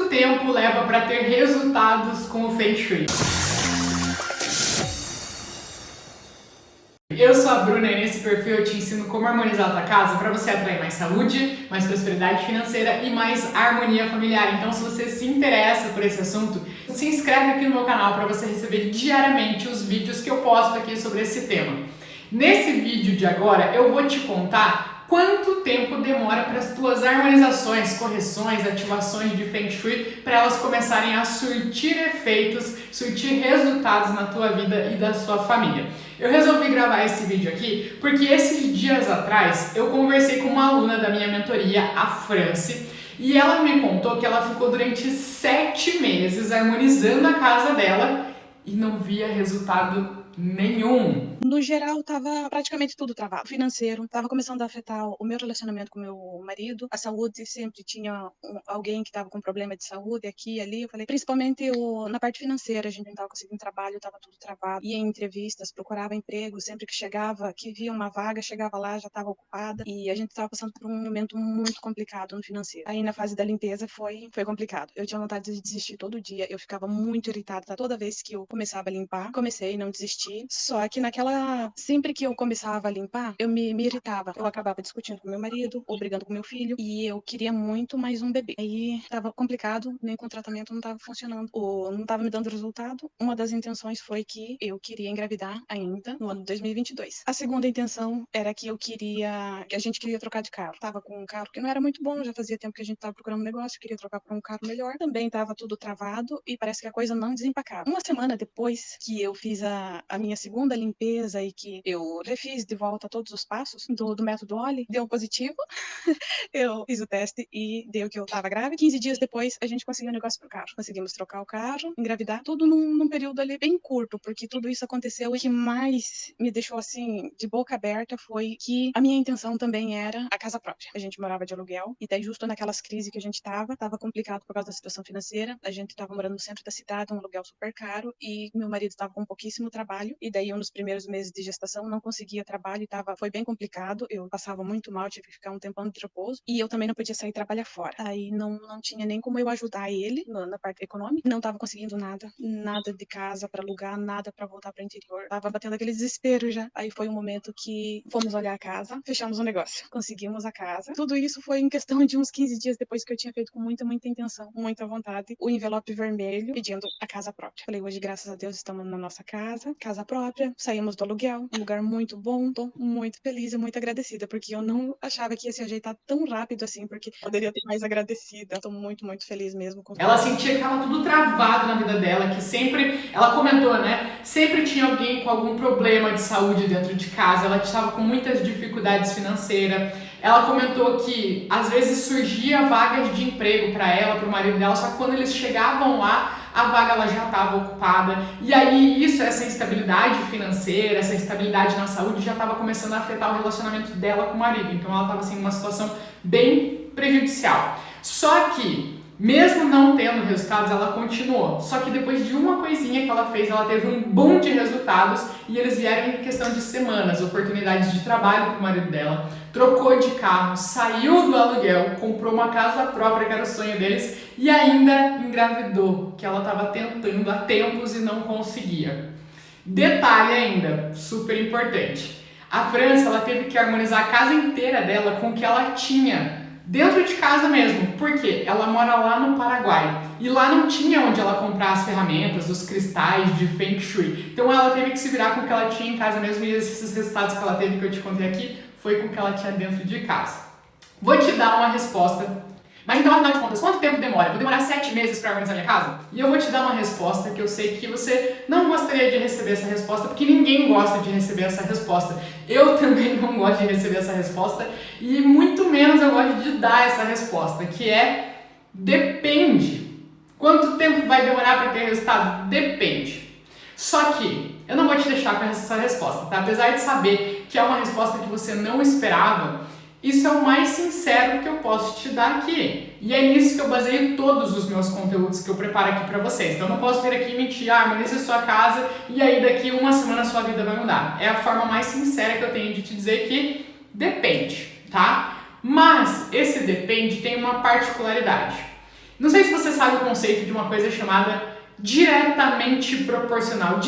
Quanto tempo leva para ter resultados com o Feng Shui? Eu sou a Bruna e nesse perfil eu te ensino como harmonizar a tua casa para você atrair mais saúde, mais prosperidade financeira e mais harmonia familiar. Então, se você se interessa por esse assunto, se inscreve aqui no meu canal para você receber diariamente os vídeos que eu posto aqui sobre esse tema. Nesse vídeo de agora, eu vou te contar quanto tempo demora para as tuas harmonizações, correções, ativações de Feng Shui para elas começarem a surtir efeitos, surtir resultados na tua vida e da sua família. Eu resolvi gravar esse vídeo aqui porque esses dias atrás eu conversei com uma aluna da minha mentoria, a Franci, e ela me contou que ela ficou durante 7 meses harmonizando a casa dela e não via resultado nenhum. No geral, tava praticamente tudo travado. O financeiro tava começando a afetar o meu relacionamento com meu marido. A saúde, sempre tinha alguém que tava com problema de saúde aqui e ali. Eu falei, principalmente na parte financeira, a gente não tava conseguindo trabalho, tava tudo travado. Ia em entrevistas, procurava emprego, sempre que chegava, que via uma vaga, chegava lá, já tava ocupada. E a gente tava passando por um momento muito complicado no financeiro. Aí na fase da limpeza foi complicado. Eu tinha vontade de desistir todo dia. Eu ficava muito irritada toda vez que eu começava a limpar. Comecei, não desisti. Só que sempre que eu começava a limpar, eu me irritava. Eu acabava discutindo com meu marido, ou brigando com meu filho, e eu queria muito mais um bebê. Aí tava complicado, nem com o tratamento não tava funcionando, ou não tava me dando resultado. Uma das intenções foi que eu queria engravidar ainda no ano 2022. A segunda intenção era que a gente queria trocar de carro. Tava com um carro que não era muito bom, já fazia tempo que a gente tava procurando um negócio, queria trocar por um carro melhor. Também tava tudo travado e parece que a coisa não desempacava. Uma semana depois que eu fiz a minha segunda limpeza e que eu refiz de volta todos os passos do método OLLY, deu positivo. Eu fiz o teste e deu que eu tava grávida. 15 dias depois, a gente conseguiu o negócio pro carro. Conseguimos trocar o carro, engravidar, tudo num período ali bem curto, porque tudo isso aconteceu. E o que mais me deixou assim, de boca aberta, foi que a minha intenção também era a casa própria. A gente morava de aluguel, e daí justo naquelas crises que a gente tava complicado por causa da situação financeira. A gente tava morando no centro da cidade, um aluguel super caro, e meu marido tava com pouquíssimo trabalho, e daí eu nos primeiros meses de gestação não conseguia trabalho e foi bem complicado. Eu passava muito mal, tive que ficar um tempão de repouso, e eu também não podia sair trabalhar fora. Aí não tinha nem como eu ajudar ele na parte econômica. Não tava conseguindo nada de casa para alugar, nada para voltar para o interior. Tava batendo aquele desespero já. Aí foi um momento que fomos olhar a casa, fechamos o negócio, conseguimos a casa. Tudo isso foi em questão de uns 15 dias depois que eu tinha feito com muita intenção, muita vontade, o envelope vermelho pedindo a casa própria. Falei, hoje, graças a Deus, estamos na nossa casa própria, saímos do aluguel, um lugar muito bom. Tô muito feliz e muito agradecida, porque eu não achava que ia se ajeitar tão rápido assim, porque poderia ter mais agradecida. Tô muito feliz mesmo. Ela sentia que tava tudo travado na vida dela, que sempre, ela comentou, né? Sempre tinha alguém com algum problema de saúde dentro de casa, ela estava com muitas dificuldades financeiras. Ela comentou que às vezes surgia vagas de emprego para ela, para o marido dela, só que quando eles chegavam lá, a vaga ela já estava ocupada. E aí essa instabilidade financeira, essa instabilidade na saúde já estava começando a afetar o relacionamento dela com o marido. Então ela estava assim numa situação bem prejudicial. Só que mesmo não tendo resultados, ela continuou. Só que depois de uma coisinha que ela fez, ela teve um boom de resultados e eles vieram em questão de semanas, oportunidades de trabalho para o marido dela, trocou de carro, saiu do aluguel, comprou uma casa própria, que era o sonho deles, e ainda engravidou, que ela estava tentando há tempos e não conseguia. Detalhe ainda, super importante. A França, ela teve que harmonizar a casa inteira dela com o que ela tinha dentro de casa mesmo, porque ela mora lá no Paraguai e lá não tinha onde ela comprar as ferramentas, os cristais de Feng Shui. Então ela teve que se virar com o que ela tinha em casa mesmo, e esses resultados que ela teve, que eu te contei aqui, foi com o que ela tinha dentro de casa. Vou te dar uma resposta. Mas então, afinal de contas, quanto tempo demora? Vou demorar 7 meses para organizar minha casa? E eu vou te dar uma resposta que eu sei que você não gostaria de receber essa resposta, porque ninguém gosta de receber essa resposta. Eu também não gosto de receber essa resposta, e muito menos eu gosto de dar essa resposta, que é depende. Quanto tempo vai demorar para ter resultado? Depende. Só que eu não vou te deixar com essa resposta, tá? Apesar de saber que é uma resposta que você não esperava, isso é o mais sincero que eu posso te dar aqui. E é nisso que eu baseio todos os meus conteúdos que eu preparo aqui pra vocês. Então eu não posso vir aqui e mentir, harmonize a sua casa e aí daqui uma semana a sua vida vai mudar. É a forma mais sincera que eu tenho de te dizer que depende, tá? Mas esse depende tem uma particularidade. Não sei se você sabe sabe o conceito de uma coisa chamada diretamente proporcional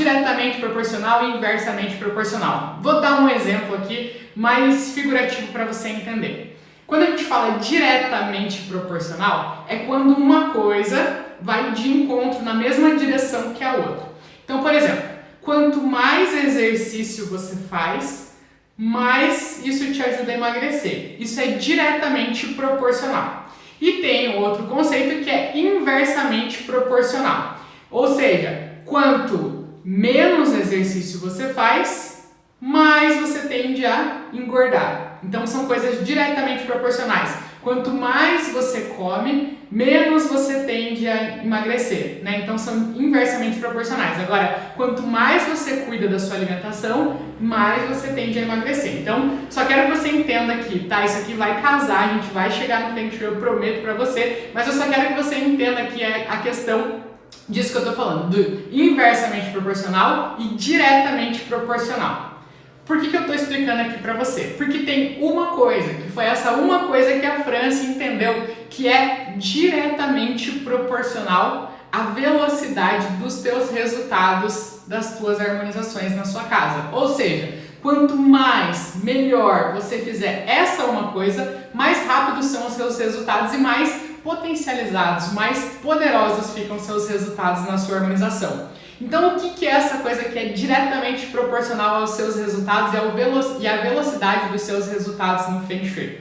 e inversamente proporcional. Vou dar um exemplo aqui mais figurativo para você entender. Quando a gente fala diretamente proporcional, é quando uma coisa vai de encontro na mesma direção que a outra. Então, por exemplo, quanto mais exercício você faz, mais isso te ajuda a emagrecer. Isso é diretamente proporcional. E tem outro conceito que é inversamente proporcional. Ou seja, quanto menos exercício você faz, mais você tende a engordar. Então são coisas diretamente proporcionais. Quanto mais você come, menos você tende a emagrecer, né? Então são inversamente proporcionais. Agora, quanto mais você cuida da sua alimentação, mais você tende a emagrecer. Então, só quero que você entenda aqui, tá? Isso aqui vai casar, a gente vai chegar no Feng Shui, eu prometo pra você, mas eu só quero que você entenda que é a questão disso que eu tô falando, do inversamente proporcional e diretamente proporcional. Por que eu estou explicando aqui para você? Porque tem uma coisa, que foi essa uma coisa que a França entendeu, que é diretamente proporcional à velocidade dos teus resultados das tuas harmonizações na sua casa. Ou seja, quanto mais, melhor você fizer essa uma coisa, mais rápidos são os seus resultados e mais potencializados, mais poderosos ficam os seus resultados na sua harmonização. Então, o que é essa coisa que é diretamente proporcional aos seus resultados e à velocidade dos seus resultados no Feng Shui?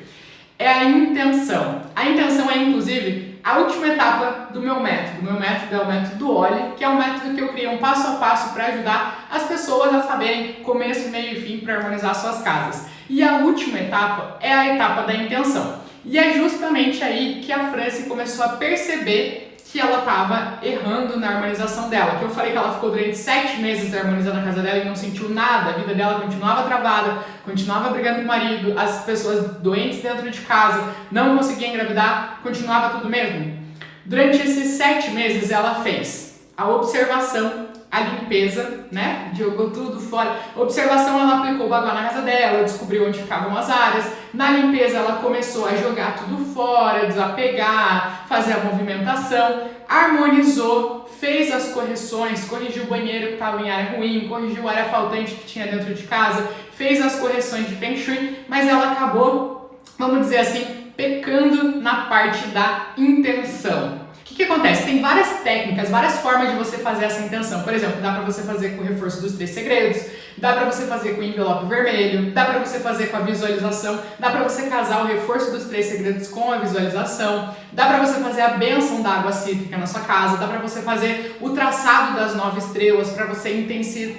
É a intenção. A intenção é, inclusive, a última etapa do meu método. O meu método é o método OLE, que é um método que eu criei um passo a passo para ajudar as pessoas a saberem começo, meio e fim para harmonizar suas casas. E a última etapa é a etapa da intenção. E é justamente aí que a Franci começou a perceber que ela estava errando na harmonização dela. Que eu falei que ela ficou durante 7 meses harmonizando a casa dela e não sentiu nada. A vida dela continuava travada, continuava brigando com o marido, as pessoas doentes dentro de casa, não conseguia engravidar, continuava tudo mesmo. Durante esses 7 meses ela fez a observação, a limpeza, né? Jogou tudo fora. Observação, ela aplicou o Bagua na casa dela, descobriu onde ficavam as áreas. Na limpeza, ela começou a jogar tudo fora, desapegar, fazer a movimentação, harmonizou, fez as correções, corrigiu o banheiro que estava em área ruim, corrigiu a área faltante que tinha dentro de casa, fez as correções de Feng Shui, mas ela acabou, vamos dizer assim, pecando na parte da intenção. O que acontece? Tem várias técnicas, várias formas de você fazer essa intenção. Por exemplo, dá pra você fazer com o reforço dos 3 segredos, dá pra você fazer com o envelope vermelho, dá pra você fazer com a visualização, dá pra você casar o reforço dos 3 segredos com a visualização, dá pra você fazer a bênção da água cítrica na sua casa, dá pra você fazer o traçado das 9 estrelas pra você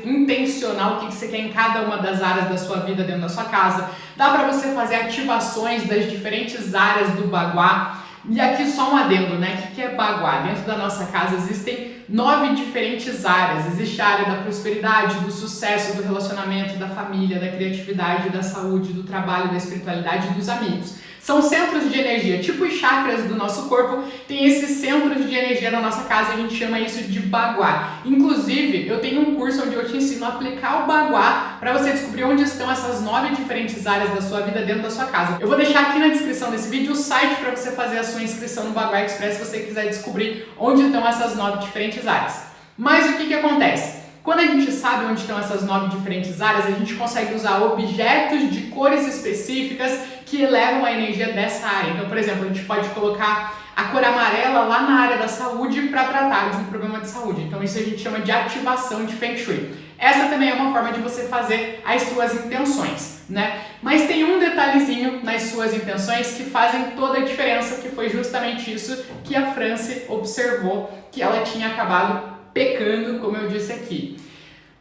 intencionar o que você quer em cada uma das áreas da sua vida dentro da sua casa, dá pra você fazer ativações das diferentes áreas do Bagua. E aqui só um adendo, né? O que é Bagua? Dentro da nossa casa existem 9 diferentes áreas. Existe a área da prosperidade, do sucesso, do relacionamento, da família, da criatividade, da saúde, do trabalho, da espiritualidade e dos amigos. São centros de energia, tipo os chakras do nosso corpo, tem esses centros de energia na nossa casa, a gente chama isso de Bagua. Inclusive, eu tenho um curso onde eu te ensino a aplicar o Bagua para você descobrir onde estão essas 9 diferentes áreas da sua vida dentro da sua casa. Eu vou deixar aqui na descrição desse vídeo o site para você fazer a sua inscrição no Bagua Express se você quiser descobrir onde estão essas 9 diferentes áreas. Mas o que acontece? Quando a gente sabe onde estão essas 9 diferentes áreas, a gente consegue usar objetos de cores específicas que elevam a energia dessa área. Então, por exemplo, a gente pode colocar a cor amarela lá na área da saúde para tratar de um problema de saúde. Então, isso a gente chama de ativação de Feng Shui. Essa também é uma forma de você fazer as suas intenções, né? Mas tem um detalhezinho nas suas intenções que fazem toda a diferença, que foi justamente isso que a Franci observou, que ela tinha acabado pecando, como eu disse aqui.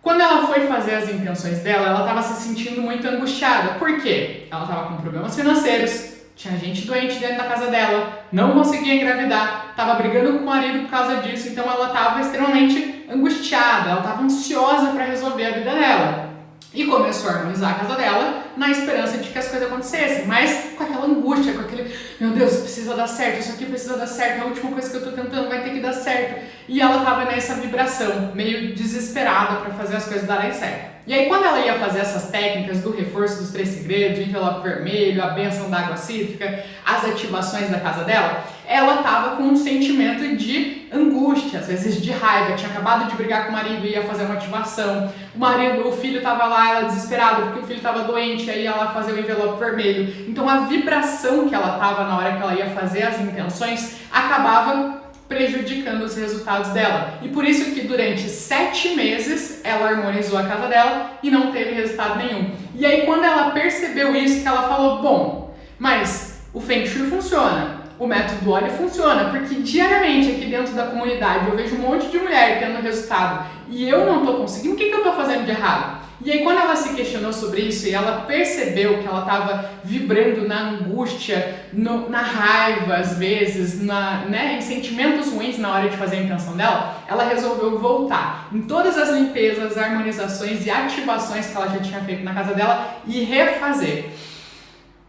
Quando ela foi fazer as intenções dela, ela estava se sentindo muito angustiada. Por quê? Ela estava com problemas financeiros, tinha gente doente dentro da casa dela, não conseguia engravidar, estava brigando com o marido por causa disso, então ela estava extremamente angustiada, ela estava ansiosa para resolver a vida dela. E começou a harmonizar a casa dela na esperança de que as coisas acontecessem, mas com aquela angústia, com aquele, meu Deus, precisa dar certo, isso aqui precisa dar certo, é a última coisa que eu tô tentando vai ter que dar certo. E ela tava nessa vibração, meio desesperada para fazer as coisas darem certo. E aí quando ela ia fazer essas técnicas do reforço dos 3 segredos, o envelope vermelho, a bênção da água cítrica, as ativações da casa dela, ela estava com um sentimento de angústia, às vezes de raiva, tinha acabado de brigar com o marido e ia fazer uma ativação, o filho estava lá, ela desesperada porque o filho estava doente, aí ela fazia o envelope vermelho. Então a vibração que ela estava na hora que ela ia fazer as intenções acabava prejudicando os resultados dela. E por isso que durante 7 meses ela harmonizou a casa dela e não teve resultado nenhum. E aí quando ela percebeu isso, que ela falou, bom, mas o Feng Shui funciona, o método do óleo funciona, porque diariamente aqui dentro da comunidade eu vejo um monte de mulher tendo resultado e eu não tô conseguindo, o que eu tô fazendo de errado? E aí quando ela se questionou sobre isso e ela percebeu que ela estava vibrando na angústia, na raiva às vezes, em sentimentos ruins na hora de fazer a intenção dela, ela resolveu voltar em todas as limpezas, harmonizações e ativações que ela já tinha feito na casa dela e refazer.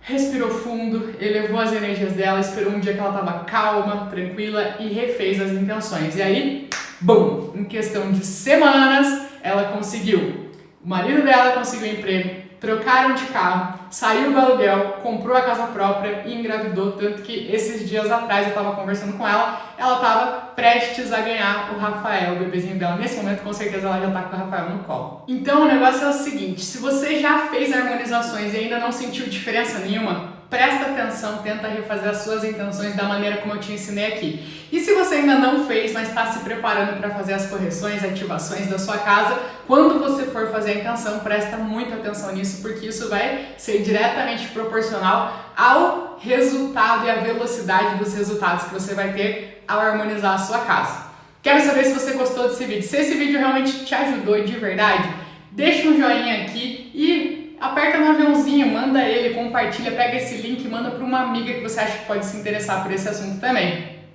Respirou fundo, elevou as energias dela, esperou um dia que ela estava calma, tranquila e refez as intenções. E aí, bum! Em questão de semanas, ela conseguiu. O marido dela conseguiu um emprego, trocaram de carro, saiu do aluguel, comprou a casa própria e engravidou, tanto que esses dias atrás eu estava conversando com ela estava prestes a ganhar o Rafael, o bebezinho dela. Nesse momento, com certeza, ela já está com o Rafael no colo. Então, o negócio é o seguinte, se você já fez harmonizações e ainda não sentiu diferença nenhuma, presta atenção, tenta refazer as suas intenções da maneira como eu te ensinei aqui. E se você ainda não fez, mas está se preparando para fazer as correções, ativações da sua casa, quando você for fazer a intenção, presta muita atenção nisso, porque isso vai ser diretamente proporcional ao resultado e à velocidade dos resultados que você vai ter ao harmonizar a sua casa. Quero saber se você gostou desse vídeo. Se esse vídeo realmente te ajudou de verdade, deixa um joinha aqui e aperta no aviãozinho, manda ele, compartilha, pega esse link e manda para uma amiga que você acha que pode se interessar por esse assunto também.